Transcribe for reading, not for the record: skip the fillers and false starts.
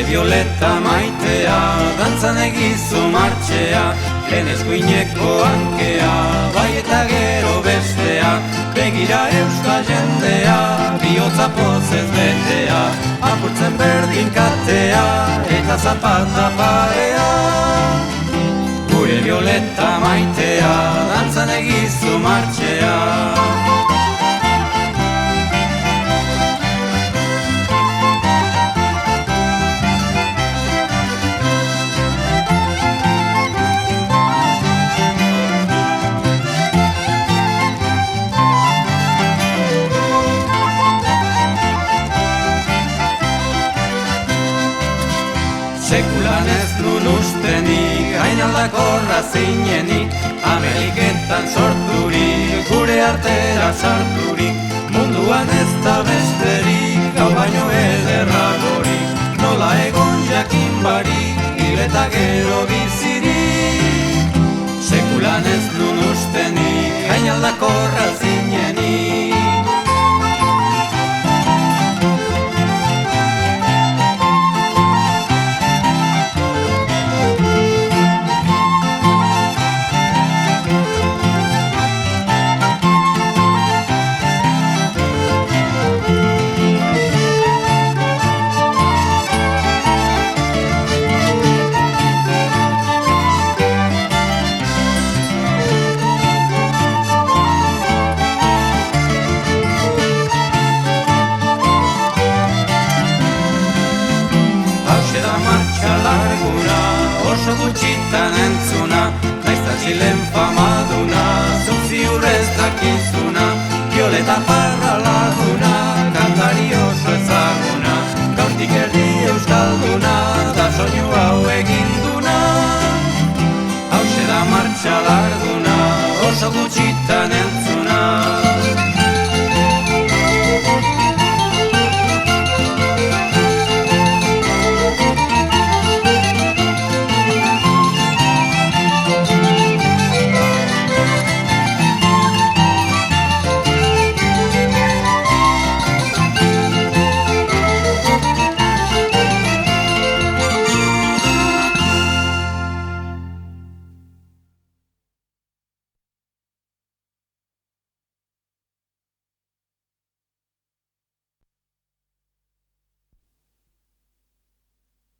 Violeta maitea, dantzan egizu martxea, lehen eskuineko hankea, bai eta gero bestea, begira euskal jendea, bihotza pozez betea, apurtzen berdin katea, eta zapata parea. Gure Violeta maitea, dantzan egizu martxea. Sekulan ez nun ustenik, hain aldakorra zinenik, Ameriketan sorturik, gure artera sarturik, munduan ez da besterik, hau baino ederragorik, nola egon jakin barik, hil eta gero bizirik. Sekulan ez nun ustenik, hain aldakorra zinenik. Oso gutxitan entzuna, naizta Txilen famaduna, zuk ziurrez dakizuna, Violeta